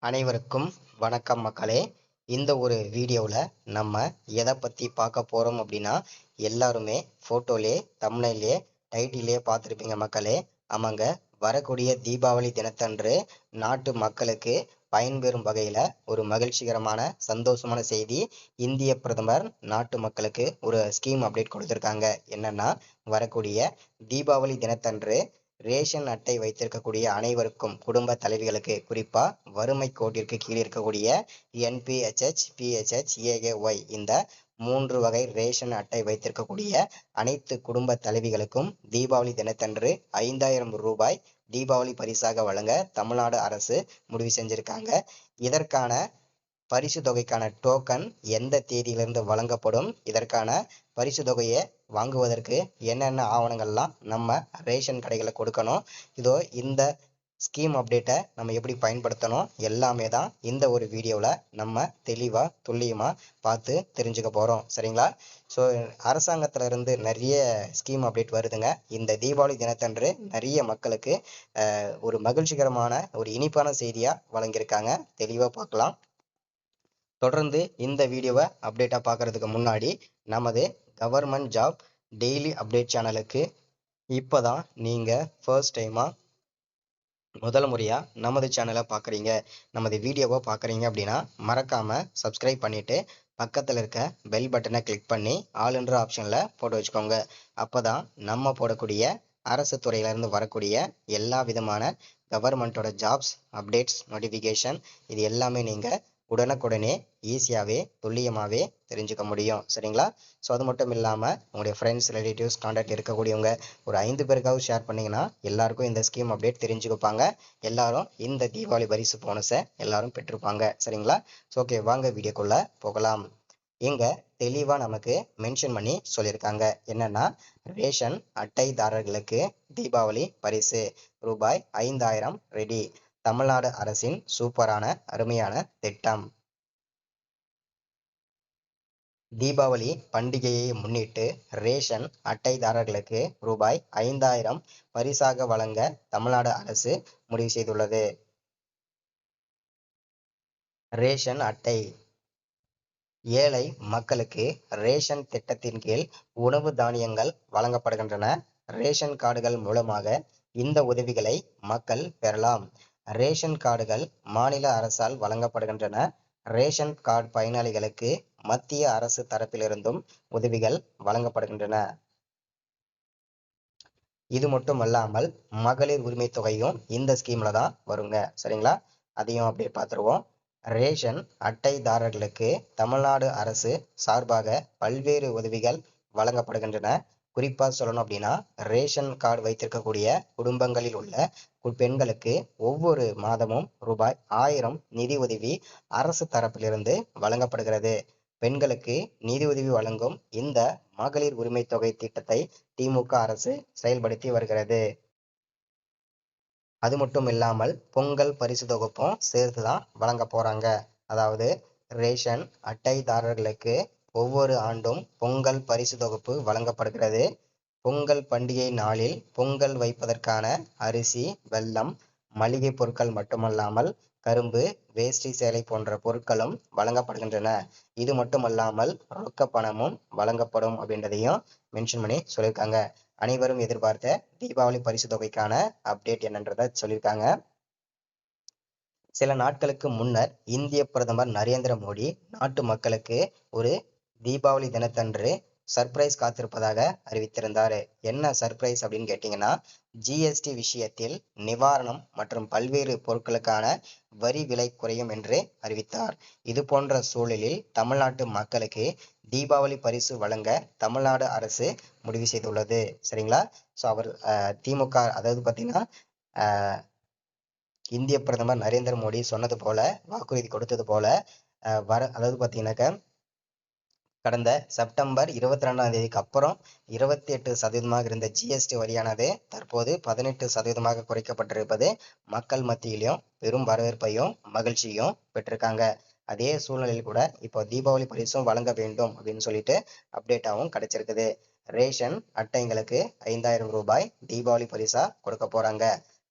அனைவருக்கும் வணக்கம் மக்களே. இந்த ஒரு வீடியோவில் நம்ம எதை பற்றி பார்க்க போகிறோம் அப்படின்னா, எல்லாருமே ஃபோட்டோலே தம்ப்நெயிலே டைட்டிலே பார்த்துருப்பீங்க மக்களே. ஆமாங்க, வரக்கூடிய தீபாவளி தினத்தன்று நாட்டு மக்களுக்கு பயன்பெறும் வகையில் ஒரு மகிழ்ச்சிகரமான சந்தோஷமான செய்தி. இந்திய பிரதமர் நாட்டு மக்களுக்கு ஒரு ஸ்கீம் அப்டேட் கொடுத்துருக்காங்க. என்னன்னா, வரக்கூடிய தீபாவளி தினத்தன்று ரேஷன் அட்டை வைத்திருக்கக்கூடிய அனைவருக்கும், குடும்ப தலைவிகளுக்கு, குறிப்பா வறுமை கோட்டிற்கு கீழே இருக்கக்கூடிய என்பிஹெச்ஹெச், பிஹெச்ஹெச், ஏஏஒய் இந்த 3 வகை ரேஷன் அட்டை வைத்திருக்கக்கூடிய அனைத்து குடும்ப தலைவிகளுக்கும் தீபாவளி தினத்தன்று 5000 ரூபாய் தீபாவளி பரிசாக வழங்க தமிழ்நாடு அரசு முடிவு செஞ்சிருக்காங்க. இதற்கான பரிசு தொகைக்கான டோக்கன் எந்த தேதியிலிருந்து வழங்கப்படும், இதற்கான பரிசு தொகையை வாங்குவதற்கு என்னென்ன ஆவணங்கள்லாம் நம்ம ரேஷன் கடைகளை கொடுக்கணும், இதோ இந்த ஸ்கீம் அப்டேட்டை நம்ம எப்படி பயன்படுத்தணும் எல்லாமே தான் இந்த ஒரு வீடியோவில் நம்ம தெளிவாக துல்லியமாக பார்த்து தெரிஞ்சுக்க போகிறோம். சரிங்களா? ஸோ அரசாங்கத்திலிருந்து நிறைய ஸ்கீம் அப்டேட் வருதுங்க. இந்த தீபாவளி தினத்தன்று நிறைய மக்களுக்கு ஒரு மகிழ்ச்சிகரமான ஒரு இனிப்பான செய்தியாக வழங்கியிருக்காங்க. தெளிவாக பார்க்கலாம். தொடர்ந்து இந்த வீடியோவை அப்டேட்டாக பார்க்கறதுக்கு முன்னாடி நமது கவர்மெண்ட் ஜாப் டெய்லி அப்டேட் சேனலுக்கு இப்போ தான் நீங்கள் ஃபர்ஸ்ட் டைமாக முதல் முறையாக நமது சேனலை பார்க்குறீங்க, நமது வீடியோவை பார்க்குறீங்க அப்படின்னா மறக்காமல் சப்ஸ்கிரைப் பண்ணிவிட்டு பக்கத்தில் இருக்க பெல் பட்டனை கிளிக் பண்ணி ஆல் என்ற ஆப்ஷனில் போட்டு வச்சுக்கோங்க. அப்போ தான் நம்ம போடக்கூடிய அரசு துறையிலேருந்து வரக்கூடிய எல்லா விதமான கவர்மெண்ட்டோட ஜாப்ஸ் அப்டேட்ஸ் நோட்டிஃபிகேஷன் இது எல்லாமே நீங்கள் உடனுக்குடனே ஈஸியாகவே துல்லியமாகவே தெரிஞ்சுக்க முடியும். சரிங்களா? ஸோ அது மட்டும் இல்லாமல் உங்களுடைய ஃப்ரெண்ட்ஸ், ரிலேட்டிவ்ஸ், கான்டாக்ட் இருக்கக்கூடியவங்க ஒரு 5 பேருக்காவது ஷேர் பண்ணிங்கன்னா எல்லாருக்கும் இந்த ஸ்கீம் அப்டேட் தெரிஞ்சுக்குப்பாங்க. எல்லாரும் இந்த தீபாவளி பரிசு போனஸை எல்லாரும் பெற்றிருப்பாங்க. சரிங்களா? ஸோ ஓகே, வாங்க வீடியோக்குள்ளே போகலாம். இங்கே தெளிவாக நமக்கு மென்ஷன் பண்ணி சொல்லியிருக்காங்க. என்னன்னா, ரேஷன் அட்டைதாரர்களுக்கு தீபாவளி பரிசு ரூபாய் 5000 ரெடி. தமிழ்நாடு அரசின் சூப்பரான அருமையான திட்டம். தீபாவளி பண்டிகையை முன்னிட்டு ரேஷன் அட்டைதாரர்களுக்கு ரூபாய் 5000 பரிசாக வழங்க தமிழ்நாடு அரசு முடிவு செய்துள்ளது. ரேஷன் அட்டை ஏழை மக்களுக்கு ரேஷன் திட்டத்தின் கீழ் உணவு தானியங்கள் வழங்கப்படுகின்றன. ரேஷன் கார்டுகள் மூலமாக இந்த உதவிகளை மக்கள் பெறலாம். ரேஷன் கார்டுகள் மாநில அரசால் வழங்கப்படுகின்றன. ரேஷன் கார்டு பயனாளிகளுக்கு மத்திய அரசு தரப்பிலிருந்தும் உதவிகள் வழங்கப்படுகின்றன. இது மட்டுமல்லாமல் மகளிர் உரிமை தொகையும் இந்த ஸ்கீம்ல தான் வருங்க. சரிங்களா? அதையும் அப்படியே பார்த்துருவோம். ரேஷன் அட்டைதாரர்களுக்கு தமிழ்நாடு அரசு சார்பாக பல்வேறு உதவிகள் வழங்கப்படுகின்றன. குறிப்பா சொல்லணும் அப்படின்னா, ரேஷன் கார்டு வைத்திருக்கக்கூடிய குடும்பங்களில் உள்ள பெண்களுக்கு ஒவ்வொரு மாதமும் ரூபாய் 1000 நிதி உதவி அரசு தரப்பிலிருந்து வழங்கப்படுகிறது. பெண்களுக்கு நிதி உதவி வழங்கும் இந்த மகளிர் உரிமை தொகை திட்டத்தை திமுக அரசு செயல்படுத்தி வருகிறது. அது மட்டும் இல்லாமல் பொங்கல் பரிசு தொகுப்பும் சேர்த்து தான் வழங்க போறாங்க. அதாவது ரேஷன் அட்டைதாரர்களுக்கு ஒவ்வொரு ஆண்டும் பொங்கல் பரிசு தொகுப்பு வழங்கப்படுகிறது. பொங்கல் பண்டிகை நாளில் பொங்கல் வைப்பதற்கான அரிசி, வெல்லம், மளிகை பொருட்கள் மட்டுமல்லாமல் கரும்பு, வேஷ்டி சேலை போன்ற பொருட்களும் வழங்கப்படுகின்றன. இது மட்டுமல்லாமல் ரொக்க பணமும் வழங்கப்படும் அப்படின்றதையும் மென்ஷன் பண்ணி சொல்லியிருக்காங்க. அனைவரும் எதிர்பார்த்த தீபாவளி பரிசு தொகைக்கான அப்டேட் என்னன்றதை சொல்லியிருக்காங்க. சில நாட்களுக்கு முன்னர் இந்திய பிரதமர் நரேந்திர மோடி நாட்டு மக்களுக்கு ஒரு தீபாவளி தினத்தன்று சர்ப்ரைஸ் காத்திருப்பதாக அறிவித்திருந்தாரு. என்ன சர்ப்ரைஸ் அப்படின்னு கேட்டீங்கன்னா, ஜிஎஸ்டி விஷயத்தில் நிவாரணம் மற்றும் பல்வேறு பொருட்களுக்கான வரி விலை குறையும் என்று அறிவித்தார். இது போன்ற சூழலில் தமிழ்நாட்டு மக்களுக்கு தீபாவளி பரிசு வழங்க தமிழ்நாடு அரசு முடிவு செய்துள்ளது. சரிங்களா? ஸோ அவர் திமுக, அதாவது பார்த்தீங்கன்னா இந்திய பிரதமர் நரேந்திர மோடி சொன்னது போல, வாக்குறுதி கொடுத்தது போல அதாவது பார்த்தீங்கன்னாக்க கடந்த செப்டம்பர் 22ஆம் தேதிக்கு அப்புறம் 28% இருந்த ஜிஎஸ்டி வரியானது தற்போது 18% குறைக்கப்பட்டிருப்பது மக்கள் மத்தியிலும் பெரும் வரவேற்பையும் மகிழ்ச்சியும் பெற்றிருக்காங்க. அதே சூழ்நிலையில் கூட இப்போ தீபாவளி பரிசும் வழங்க வேண்டும் அப்படின்னு சொல்லிட்டு அப்டேட்டாகவும் கிடைச்சிருக்குது. ரேஷன் அட்டைங்களுக்கு 5000 ரூபாய் தீபாவளி பரிசா கொடுக்க போறாங்க.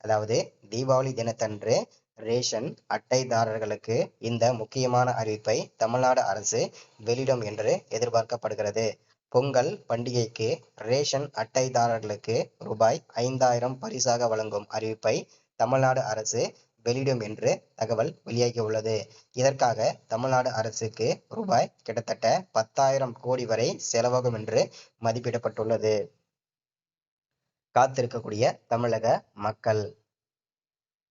அதாவது தீபாவளி தினத்தன்று ரேஷன் அட்டைதாரர்களுக்கு இந்த முக்கியமான அறிவிப்பை தமிழ்நாடு அரசு வெளியிடும் என்று எதிர்பார்க்கப்படுகிறது. பொங்கல் பண்டிகைக்கு ரேஷன் அட்டைதாரர்களுக்கு ரூபாய் 5,000 பரிசாக வழங்கும் அறிவிப்பை தமிழ்நாடு அரசு வெளியிடும் என்று தகவல் வெளியாகியுள்ளது. இதற்காக தமிழ்நாடு அரசுக்கு ரூபாய் கிட்டத்தட்ட 10,000 கோடி வரை செலவாகும் என்று மதிப்பிடப்பட்டுள்ளது. காத்திருக்கக்கூடிய தமிழக மக்கள்,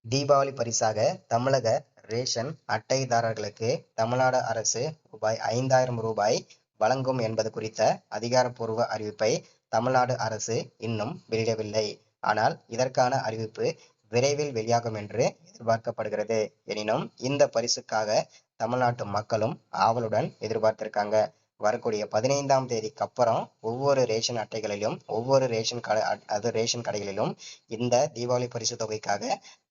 தீபாவளி பரிசாக தமிழக ரேஷன் அட்டைதாரர்களுக்கு தமிழ்நாடு அரசு ரூபாய் 5,000 ரூபாய் வழங்கும் என்பது குறித்த அதிகாரப்பூர்வ அறிவிப்பை தமிழ்நாடு அரசு இன்னும் வெளியிடவில்லை. ஆனால் இதற்கான அறிவிப்பு விரைவில் வெளியாகும் என்று எதிர்பார்க்கப்படுகிறது. எனினும் இந்த பரிசுக்காக தமிழ்நாட்டு மக்களும் ஆவலுடன் எதிர்பார்த்திருக்காங்க. வரக்கூடிய 15ஆம் தேதிக்கு அப்புறம் ஒவ்வொரு ரேஷன் அட்டைகளிலும் ஒவ்வொரு ரேஷன் கடைகளிலும் இந்த தீபாவளி பரிசு தொகைக்காக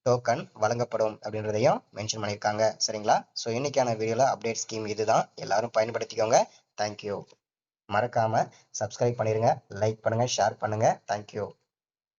டோக்கன் வழங்கப்படும் அப்படின்றதையும் மென்ஷன் பண்ணியிருக்காங்க. சரிங்களா? ஸோ இன்னைக்கான வீடியோல அப்டேட் ஸ்கீம் இதுதான். எல்லாரும் பயன்படுத்திக்கோங்க. தேங்க்யூ. மறக்காம சப்ஸ்கிரைப் பண்ணிருங்க, லைக் பண்ணுங்க, ஷேர் பண்ணுங்க. தேங்க்யூ.